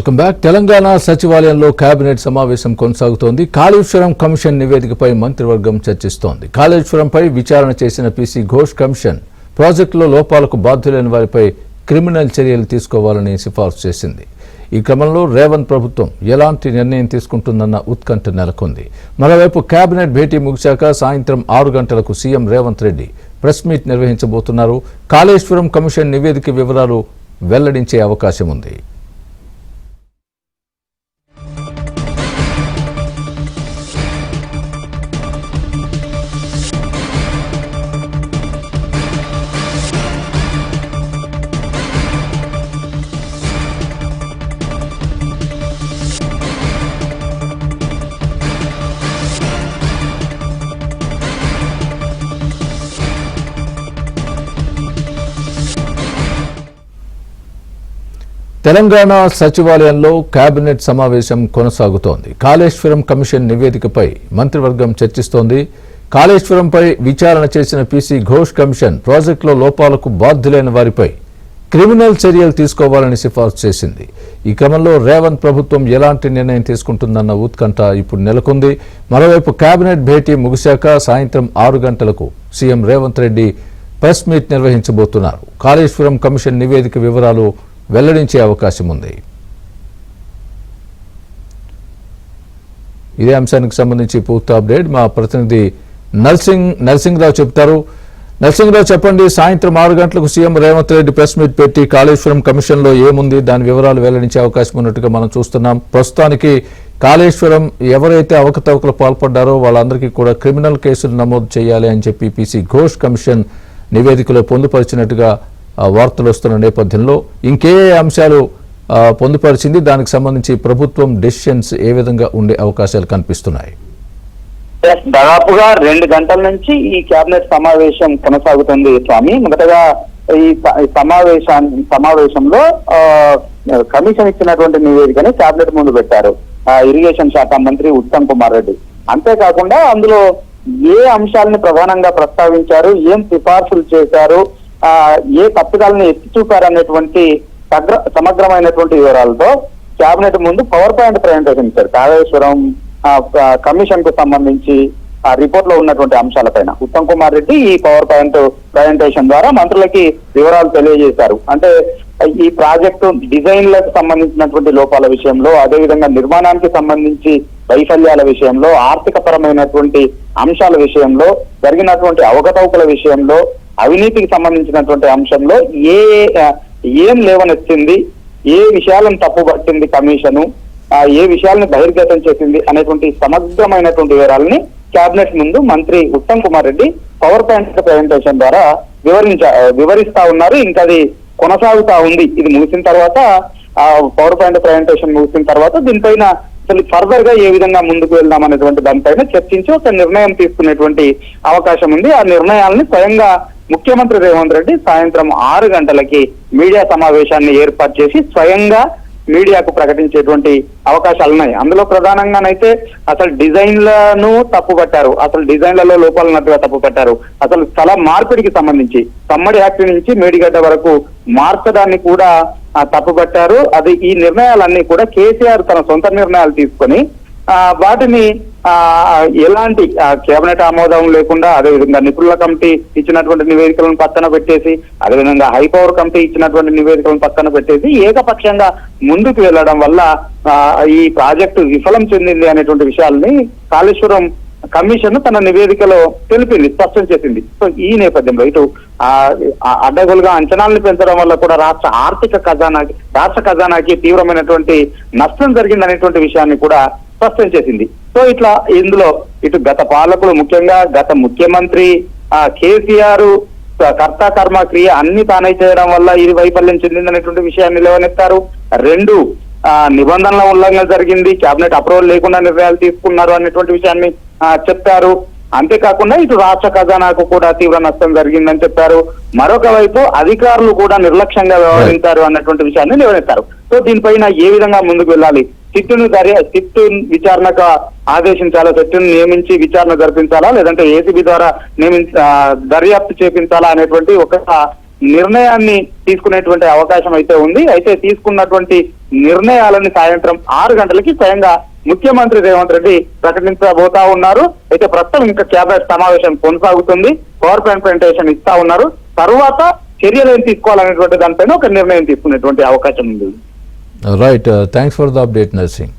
Welcome back. Telangana సచివాలయంలో cabinet సమావేశం కొనసాగుతోంది. కాళేశ్వరం కమిషన్ నివేదికపై మంత్రివర్గం చర్చిస్తోంది. కాళేశ్వరంపై విచారణ చేసిన పీసీ ఘోష్ కమిషన్ ప్రాజెక్టులో లోపాలకు బాధ్యులైన వారిపై క్రిమినల్ చర్యలు తీసుకోవాలని సిఫార్సు చేసింది. ఈ క్రమంలో రేవంత్ ప్రభుత్వం ఎలాంటి నిర్ణయం తీసుకుంటుందన్న ఉత్కంఠ నెలకొంది. మరోవైపు కేబినెట్ భేటీ ముగిశాక సాయంత్రం 6 గంటలకు CM Revanth Reddy press meet నిర్వహించబోతున్నారు. కాళేశ్వరం కమిషన్ నివేదిక వివరాలు వెల్లడించే అవకాశం ఉంది. తెలంగాణ సచివాలయంలో కేబినెట్ సమావేశం కొనసాగుతోంది. కాళేశ్వరం కమిషన్ నివేదికపై మంత్రివర్గం చర్చిస్తోంది. కాళేశ్వరంపై విచారణ చేసిన పీసీ ఘోష్ కమిషన్ ప్రాజెక్టులో లోపాలకు బాధ్యులైన వారిపై క్రిమినల్ చర్యలు తీసుకోవాలని సిఫార్సు చేసింది. ఈ క్రమంలో రేవంత్ ప్రభుత్వం ఎలాంటి నిర్ణయం తీసుకుంటుందన్న ఉత్కంఠ ఇప్పుడు నెలకొంది. మరోవైపు కేబినెట్ భేటీ ముగిశాక సాయంత్రం 6 గంటలకు CM Revanth Reddy press meet నిర్వహించబోతున్నారు. కాళేశ్వరం కమిషన్ నివేదిక వివరాలు వెల్లడించే అవకాశం ఉంది. ఇదే అంశానికి సంబంధించి పూర్తి అప్డేట్ మా ప్రతినిధి నరసింగరావు చెప్తారు. నరసింగరావు చెప్పండి, సాయంత్రం 6 గంటలకు CM Revanth Reddy press meet పెట్టి కాళేశ్వరం కమిషన్ లో ఏముంది దాని వివరాలు వెల్లడించే అవకాశం ఉన్నట్టుగా మనం చూస్తున్నాం. ప్రస్తుతానికి కాళేశ్వరం ఎవరైతే అవకతవకలు పాల్పడ్డారో వాళ్ళందరికీ కూడా క్రిమినల్ కేసులు నమోదు చేయాలి అని చెప్పి పీసీ ఘోష్ కమిషన్ నివేదికలో పొందుపరిచినట్టుగా వార్తలు వస్తున్న నేపథ్యంలో ఇంకే అంశాలు పొందుపరిచింది, దానికి సంబంధించి ప్రభుత్వం డెసిషన్స్ ఏ విధంగా ఉండే అవకాశాలు కనిపిస్తున్నాయి? దాదాపుగా 2 గంటల నుంచి ఈ కేబినెట్ సమావేశం కొనసాగుతుంది స్వామి. మొదటగా ఈ సమావేశంలో కమిషన్ ఇచ్చినటువంటి నివేదికని కేబినెట్ ముందు పెట్టారు ఇరిగేషన్ శాఖ మంత్రి ఉత్తమ్ కుమార్ రెడ్డి. అంతేకాకుండా అందులో ఏ అంశాలని ప్రధానంగా ప్రస్తావించారు, ఏం సిఫార్సులు చేశారు, ఏ తప్పిదాలను ఎత్తి చూపారనేటువంటి సమగ్రమైనటువంటి వివరాలతో కేబినెట్ ముందు పవర్ పాయింట్ ప్రజెంటేషన్ ఇచ్చారు. కాళేశ్వరం కమిషన్ కు సంబంధించి ఆ రిపోర్ట్ లో ఉన్నటువంటి అంశాలపైన ఉత్తమ్ కుమార్ రెడ్డి ఈ పవర్ పాయింట్ ప్రజెంటేషన్ ద్వారా మంత్రులకి వివరాలు తెలియజేశారు. అంటే ఈ ప్రాజెక్టు డిజైన్లకు సంబంధించినటువంటి లోపాల విషయంలో, అదేవిధంగా నిర్మాణానికి సంబంధించి వైఫల్యాల విషయంలో, ఆర్థిక పరమైనటువంటి అంశాల విషయంలో, జరిగినటువంటి అవకతవకల విషయంలో, అవినీతికి సంబంధించినటువంటి అంశంలో ఏం లేవనెత్తింది, ఏ విషయాలను తప్పుపట్టింది కమిషను, ఏ విషయాలను బహిర్గతం చేసింది అనేటువంటి సమగ్రమైనటువంటి వివరాలని కేబినెట్ ముందు మంత్రి Uttam Kumar Reddy power point presentation ద్వారా వివరిస్తా ఉన్నారు. ఇంకా అది కొనసాగుతా ఉంది. ఇది ముగిసిన తర్వాత పవర్ పాయింట్ ప్రెజెంటేషన్ ముగిసిన తర్వాత దీనిపైన అసలు ఫర్దర్ గా ఏ విధంగా ముందుకు వెళ్దాం అనేటువంటి దానిపైన చర్చించి ఒక నిర్ణయం తీసుకునేటువంటి అవకాశం ఉంది. ఆ నిర్ణయాలని స్వయంగా ముఖ్యమంత్రి రేవంత్ రెడ్డి సాయంత్రం 6 గంటలకి మీడియా సమావేశాన్ని ఏర్పాటు చేసి స్వయంగా మీడియాకు ప్రకటించేటువంటి అవకాశాలు ఉన్నాయి. అందులో ప్రధానంగానైతే అసలు డిజైన్లను తప్పుపట్టారు, అసలు డిజైన్లలో లోపాలున్నట్టుగా తప్పుపట్టారు, అసలు స్థల మార్పిడికి సంబంధించి కమ్మడి యాక్ట్ నుంచి మేడిగడ్డ వరకు మార్చడాన్ని కూడా తప్పుపట్టారు. అది ఈ నిర్ణయాలన్నీ కూడా కేసీఆర్ తన సొంత నిర్ణయాలు తీసుకొని వాటిని ఎలాంటి కేబినెట్ ఆమోదం లేకుండా, అదేవిధంగా నిపుణుల కమిటీ ఇచ్చినటువంటి నివేదికలను పక్కన పెట్టేసి, అదేవిధంగా హైపవర్ కమిటీ ఇచ్చినటువంటి నివేదికలను పక్కన పెట్టేసి ఏకపక్షంగా ముందుకు వెళ్లడం వల్ల ఈ ప్రాజెక్టు విఫలం చెందింది అనేటువంటి విషయాల్ని కాళేశ్వరం కమిషన్ తన నివేదికలో తెలిపింది, స్పష్టం చేసింది. సో ఈ నేపథ్యంలో ఇటు అడ్డగోలుగా అంచనాలను పెంచడం వల్ల కూడా రాష్ట్ర ఖజానాకి తీవ్రమైనటువంటి నష్టం జరిగిందనేటువంటి విషయాన్ని కూడా స్పష్టం చేసింది. సో ఇట్లా ఇందులో ఇటు గత పాలకులు, ముఖ్యంగా గత ముఖ్యమంత్రి కేసీఆర్ కర్త కర్మ క్రియ అన్ని తానే చేయడం వల్ల ఇది వైఫల్యం చెందిందనేటువంటి విషయాన్ని లేవనెత్తారు. 2 నిబంధనల ఉల్లంఘన జరిగింది, కేబినెట్ అప్రూవల్ లేకుండా నిర్ణయాలు తీసుకున్నారు అనేటువంటి విషయాన్ని చెప్పారు. అంతేకాకుండా ఇటు రాష్ట్ర ఖజానాకు కూడా తీవ్ర నష్టం జరిగిందని చెప్పారు. మరొక వైపు అధికారులు కూడా నిర్లక్ష్యంగా వ్యవహరించారు అన్నటువంటి విషయాన్ని లేవనెత్తారు. సో దీనిపైన ఏ విధంగా ముందుకు వెళ్ళాలి, సిట్టు విచారణకు ఆదేశించాలా, సిట్టును నియమించి విచారణ జరిపించాలా, లేదంటే ఏసీబీ ద్వారా దర్యాప్తు చేపించాలా అనేటువంటి ఒక నిర్ణయాన్ని తీసుకునేటువంటి అవకాశం అయితే ఉంది. అయితే తీసుకున్నటువంటి నిర్ణయాలని సాయంత్రం 6 గంటలకి స్వయంగా ముఖ్యమంత్రి రేవంత్ రెడ్డి ప్రకటించబోతా ఉన్నారు. అయితే ప్రస్తుతం ఇంకా కేబినెట్ సమావేశం కొనసాగుతుంది, పవర్ పాయింట్ ప్రెజెంటేషన్ ఇస్తా ఉన్నారు. తర్వాత చర్యలు ఏం తీసుకోవాలనేటువంటి దానిపైన ఒక నిర్ణయం తీసుకునేటువంటి అవకాశం ఉంది. Right, thanks for the update nursing.